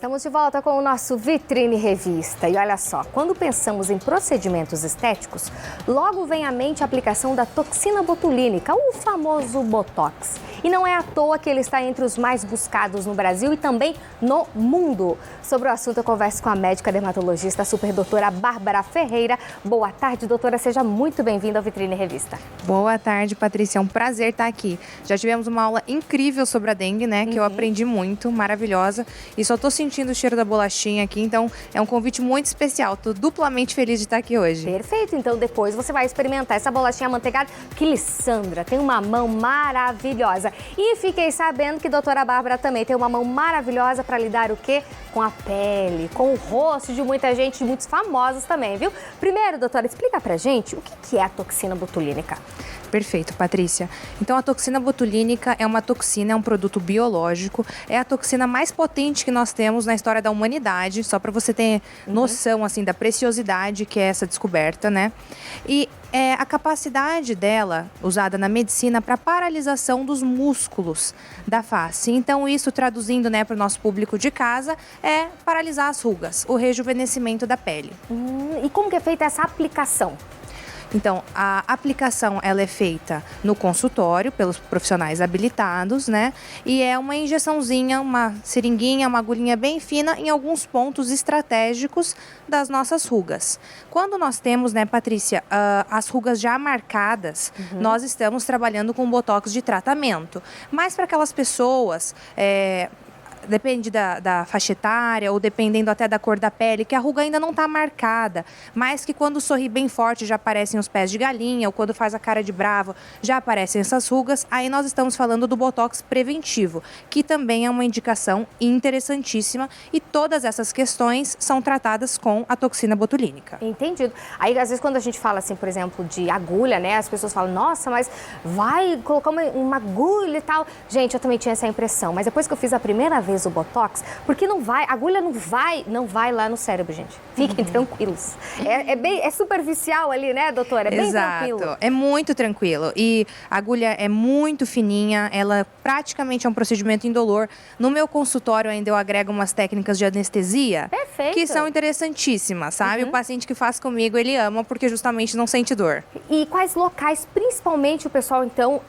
Estamos de volta com o nosso Vitrine Revista. E olha só, quando pensamos em procedimentos estéticos, logo vem à mente a aplicação da toxina botulínica, o famoso Botox. E não é à toa que ele está entre os mais buscados no Brasil e também no mundo. Sobre o assunto, eu converso com a médica dermatologista, a superdoutora Bárbara Ferreira. Boa tarde, doutora. Seja muito bem-vinda ao Vitrine Revista. Boa tarde, Patrícia. É um prazer estar aqui. Já tivemos uma aula incrível sobre a dengue, né? Que eu aprendi muito, maravilhosa. E só tô sentindo o cheiro da bolachinha aqui, então é um convite muito especial. Tô duplamente feliz de estar aqui hoje. Perfeito. Então depois você vai experimentar essa bolachinha amanteigada, que Lissandra tem uma mão maravilhosa. E fiquei sabendo que a doutora Bárbara também tem uma mão maravilhosa para lidar o quê? Com a pele, com o rosto de muita gente, de muitos famosos também, viu? Primeiro, doutora, explica pra gente o que é a toxina botulínica. Perfeito, Patrícia. Então, a toxina botulínica é uma toxina, é um produto biológico, é a toxina mais potente que nós temos na história da humanidade, só para você ter noção, assim, da preciosidade que é essa descoberta, né? E a capacidade dela, usada na medicina, para paralisação dos músculos da face. Então, isso traduzindo, né, para o nosso público de casa, é paralisar as rugas, o rejuvenescimento da pele. E como que é feita essa aplicação? Então, a aplicação ela é feita no consultório pelos profissionais habilitados, né? E é uma injeçãozinha, uma seringuinha, uma agulhinha bem fina em alguns pontos estratégicos das nossas rugas. Quando nós temos, né, Patrícia, as rugas já marcadas, nós estamos trabalhando com botox de tratamento. Mas para aquelas pessoas... depende da faixa etária ou dependendo até da cor da pele, que a ruga ainda não está marcada, mas que quando sorri bem forte já aparecem os pés de galinha ou quando faz a cara de bravo já aparecem essas rugas, aí nós estamos falando do botox preventivo, que também é uma indicação interessantíssima e todas essas questões são tratadas com a toxina botulínica. Entendido. Aí, às vezes, quando a gente fala, assim, por exemplo, de agulha, né, as pessoas falam, nossa, mas vai colocar uma agulha e tal. Gente, eu também tinha essa impressão, mas depois que eu fiz a primeira vez o Botox, porque não vai, a agulha não vai lá no cérebro, gente. Fiquem tranquilos. É superficial ali, né, doutora? É bem tranquilo. Exato, é muito tranquilo. E a agulha é muito fininha, ela praticamente é um procedimento indolor. No meu consultório ainda eu agrego umas técnicas de anestesia. Perfeito. Que são interessantíssimas, sabe? O paciente que faz comigo, ele ama porque justamente não sente dor. E quais locais, principalmente, o pessoal, então,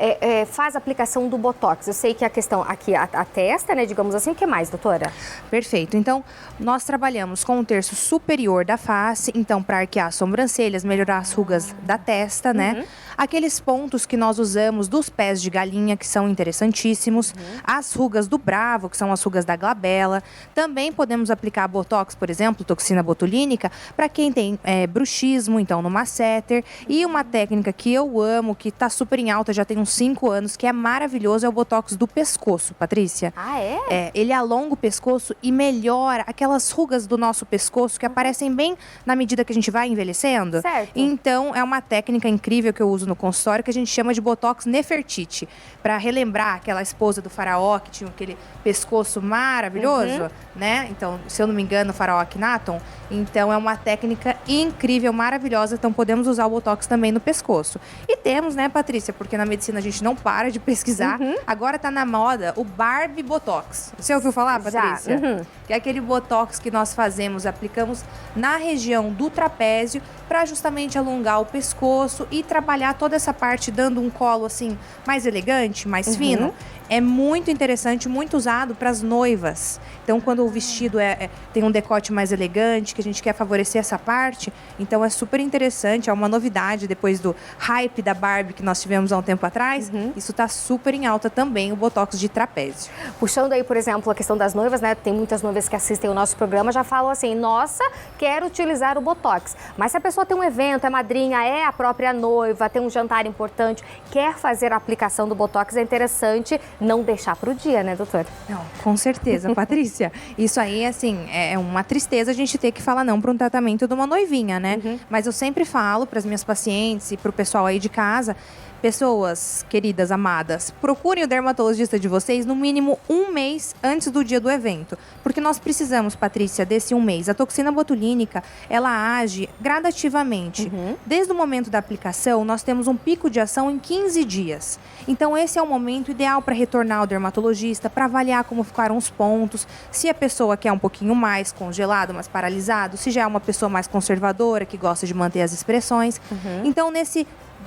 faz a aplicação do Botox? Eu sei que a questão aqui, a testa, né, digamos assim, o que mais, doutora? Perfeito. Então, nós trabalhamos com o terço superior da face, então, para arquear as sobrancelhas, melhorar as rugas da testa, né? Aqueles pontos que nós usamos dos pés de galinha, que são interessantíssimos. As rugas do bravo, que são as rugas da glabela. Também podemos aplicar Botox, por exemplo, toxina botulínica, para quem tem bruxismo, então, no masseter. E uma técnica que eu amo, que está super em alta, já tem uns 5 anos, que é maravilhoso, é o Botox do pescoço, Patrícia. Ah, é? Ele alonga o pescoço e melhora aquelas rugas do nosso pescoço que aparecem bem na medida que a gente vai envelhecendo. Certo. Então, é uma técnica incrível que eu uso no consultório que a gente chama de Botox Nefertiti, para relembrar aquela esposa do faraó que tinha aquele pescoço maravilhoso, né? Então, se eu não me engano, o faraó Akhenaton. Então, é uma técnica incrível, maravilhosa. Então, podemos usar o Botox também no pescoço. E temos, né, Patrícia, porque na medicina a gente não para de pesquisar. Agora tá na moda o Barbie Botox. Você ouviu falar, Patrícia? Já. Que é aquele Botox que nós fazemos, aplicamos na região do trapézio para justamente alongar o pescoço e trabalhar toda essa parte, dando um colo assim mais elegante, mais fino. É muito interessante, muito usado para as noivas. Então, quando o vestido tem um decote mais elegante, que a gente quer favorecer essa parte, então é super interessante, é uma novidade depois do hype da Barbie que nós tivemos há um tempo atrás. Isso está super em alta também, o Botox de trapézio. Puxando aí, por exemplo, a questão das noivas, né? Tem muitas noivas que assistem o nosso programa, já falam assim, nossa, quero utilizar o Botox. Mas se a pessoa tem um evento, é madrinha, é a própria noiva, tem um jantar importante, quer fazer a aplicação do Botox, é interessante não deixar para o dia, né, doutora? Não, com certeza, Patrícia. Isso aí, assim, é uma tristeza a gente ter que falar não para um tratamento de uma noivinha, né? Mas eu sempre falo para as minhas pacientes e para o pessoal aí de casa, Pessoas queridas, amadas, procurem o dermatologista de vocês no mínimo 1 mês antes do dia do evento. Porque nós precisamos, Patrícia, desse 1 mês. A toxina botulínica, ela age gradativamente. Desde o momento da aplicação, nós temos um pico de ação em 15 dias. Então, esse é o momento ideal para retornar ao dermatologista, para avaliar como ficaram os pontos, se a pessoa quer um pouquinho mais congelado, mais paralisado, se já é uma pessoa mais conservadora, que gosta de manter as expressões. Então,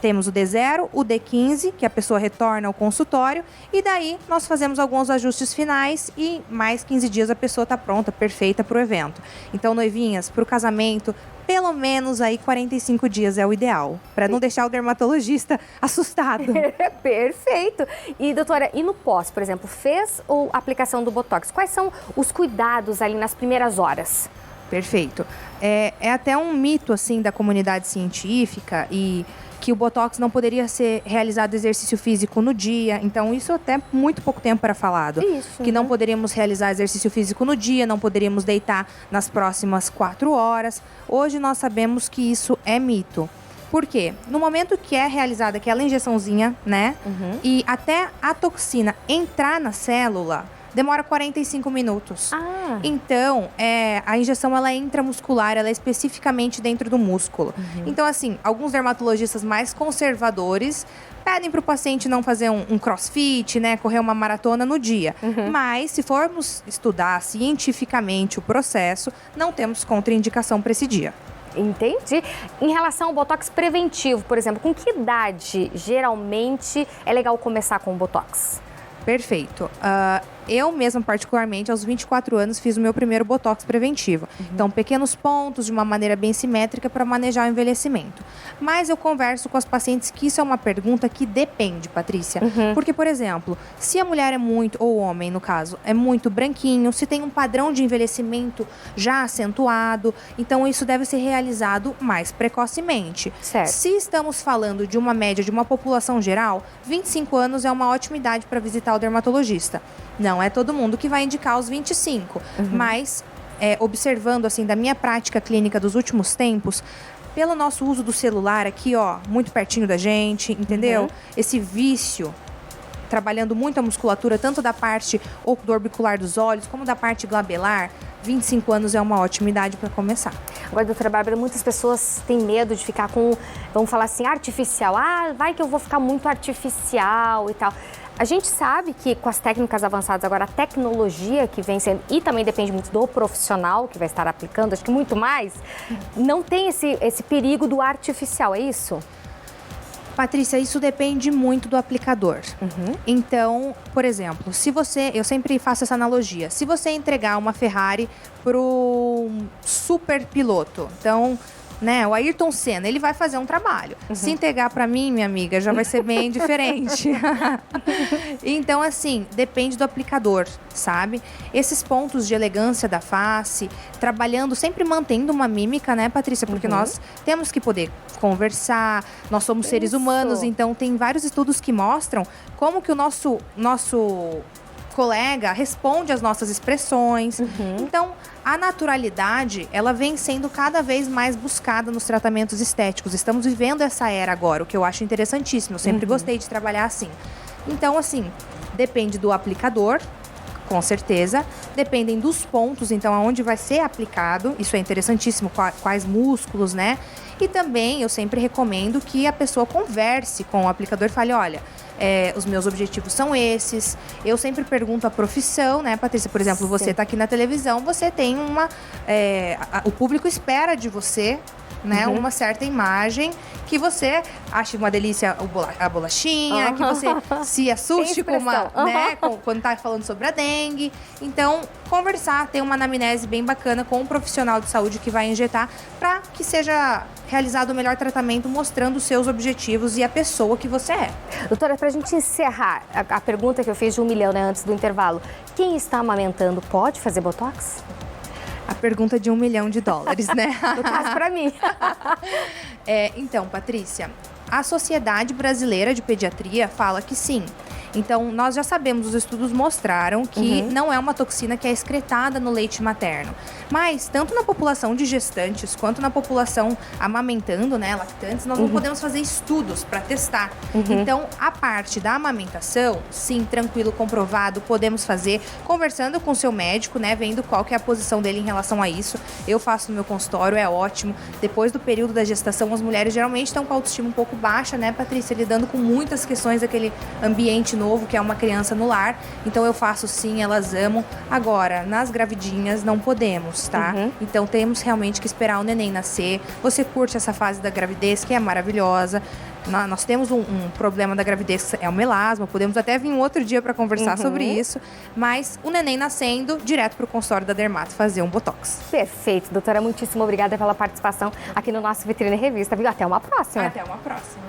temos o D0, o D15, que a pessoa retorna ao consultório, e daí nós fazemos alguns ajustes finais e mais 15 dias a pessoa está pronta, perfeita para o evento. Então, noivinhas, para o casamento, pelo menos aí 45 dias é o ideal, para não deixar o dermatologista assustado. Perfeito. E, doutora, e no pós, por exemplo, fez a aplicação do Botox? Quais são os cuidados ali nas primeiras horas? Perfeito. É até um mito, assim, da comunidade científica e que o Botox não poderia ser realizado exercício físico no dia. Então, isso até muito pouco tempo era falado. Isso, que não poderíamos realizar exercício físico no dia, não poderíamos deitar nas próximas 4 horas. Hoje, nós sabemos que isso é mito. Por quê? No momento que é realizada aquela injeçãozinha, né? E até a toxina entrar na célula, demora 45 minutos. Então, a injeção ela é intramuscular, ela é especificamente dentro do músculo. Então, assim, alguns dermatologistas mais conservadores pedem para o paciente não fazer um crossfit, né, correr uma maratona no dia. Mas, se formos estudar cientificamente o processo, não temos contraindicação para esse dia. Entendi. Em relação ao Botox preventivo, por exemplo, com que idade geralmente é legal começar com o Botox? Perfeito. Eu mesma, particularmente, aos 24 anos, fiz o meu primeiro Botox preventivo. Então, pequenos pontos, de uma maneira bem simétrica para manejar o envelhecimento. Mas eu converso com as pacientes que isso é uma pergunta que depende, Patrícia. Porque, por exemplo, se a mulher é muito, ou o homem, no caso, é muito branquinho, se tem um padrão de envelhecimento já acentuado, então isso deve ser realizado mais precocemente. Certo. Se estamos falando de uma média de uma população geral, 25 anos é uma ótima idade para visitar o dermatologista. Não é todo mundo que vai indicar os 25, mas observando assim da minha prática clínica dos últimos tempos, pelo nosso uso do celular aqui, ó, muito pertinho da gente, entendeu? Esse vício, trabalhando muito a musculatura, tanto da parte do orbicular dos olhos, como da parte glabelar, 25 anos é uma ótima idade para começar. Agora, doutora Bárbara, muitas pessoas têm medo de ficar com, vamos falar assim, artificial. Vai que eu vou ficar muito artificial e tal. A gente sabe que com as técnicas avançadas agora, a tecnologia que vem sendo, e também depende muito do profissional que vai estar aplicando, acho que muito mais, não tem esse perigo do artificial, é isso? Patrícia, isso depende muito do aplicador. Então, por exemplo, eu sempre faço essa analogia, se você entregar uma Ferrari pro super piloto, então, né, o Ayrton Senna, ele vai fazer um trabalho. Se entregar para mim, minha amiga, já vai ser bem diferente. Então, assim, depende do aplicador, sabe? Esses pontos de elegância da face, trabalhando, sempre mantendo uma mímica, né, Patrícia? Porque nós temos que poder conversar, nós somos seres humanos, então tem vários estudos que mostram como que o nosso colega responde às nossas expressões. Então, a naturalidade, ela vem sendo cada vez mais buscada nos tratamentos estéticos. Estamos vivendo essa era agora, o que eu acho interessantíssimo. Eu sempre gostei de trabalhar assim. Então, assim, depende do aplicador, com certeza. Dependem dos pontos, então, aonde vai ser aplicado. Isso é interessantíssimo, quais músculos, né? E também, eu sempre recomendo que a pessoa converse com o aplicador e fale, olha, os meus objetivos são esses. Eu sempre pergunto a profissão, né, Patrícia? Por exemplo, você está aqui na televisão, você tem o público espera de você, né, uma certa imagem, que você ache uma delícia a bolachinha, que você se assuste com quando tá falando sobre a dengue. Então, conversar, ter uma anamnese bem bacana com um profissional de saúde que vai injetar para que seja realizado o melhor tratamento, mostrando os seus objetivos e a pessoa que você é. Doutora, para a gente encerrar, a pergunta que eu fiz de 1 milhão, né, antes do intervalo, quem está amamentando pode fazer Botox? A pergunta de $1 milhão, né? No caso, para mim. Então, Patrícia, a Sociedade Brasileira de Pediatria fala que sim. Então, nós já sabemos, os estudos mostraram que não é uma toxina que é excretada no leite materno. Mas, tanto na população de gestantes, quanto na população amamentando, né, lactantes, nós não podemos fazer estudos para testar. Então, a parte da amamentação, sim, tranquilo, comprovado, podemos fazer, conversando com o seu médico, né, vendo qual que é a posição dele em relação a isso. Eu faço no meu consultório, é ótimo. Depois do período da gestação, as mulheres geralmente estão com a autoestima um pouco baixa, né, Patrícia, lidando com muitas questões daquele ambiente novo, que é uma criança no lar. Então, eu faço sim, elas amam. Agora, nas gravidinhas, não podemos, tá? Então, temos realmente que esperar o neném nascer. Você curte essa fase da gravidez, que é maravilhosa. Nós temos um problema da gravidez, que é o melasma. Podemos até vir um outro dia para conversar sobre isso. Mas o neném nascendo, direto para o consultório da dermato fazer um botox. Perfeito, doutora. Muitíssimo obrigada pela participação aqui no nosso Vitrine Revista, viu? Até uma próxima. Até uma próxima.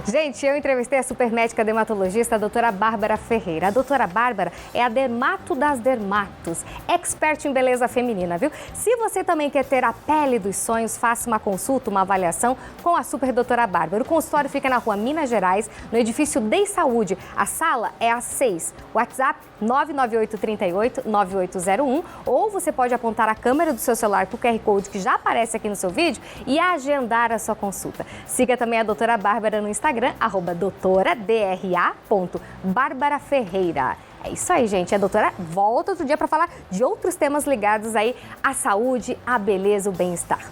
Gente, eu entrevistei a supermédica dermatologista, a doutora Bárbara Ferreira. A doutora Bárbara é a dermato das dermatos, expert em beleza feminina, viu? Se você também quer ter a pele dos sonhos, faça uma consulta, uma avaliação com a super doutora Bárbara. O consultório fica na rua Minas Gerais, no edifício Dei Saúde. A sala é a 6. WhatsApp 99838-9801. Ou você pode apontar a câmera do seu celular para o QR Code que já aparece aqui no seu vídeo e agendar a sua consulta. Siga também a doutora Bárbara no Instagram, @doutora_Bárbara Ferreira. É isso aí, gente. A doutora volta outro dia para falar de outros temas ligados aí à saúde, à beleza, o bem-estar.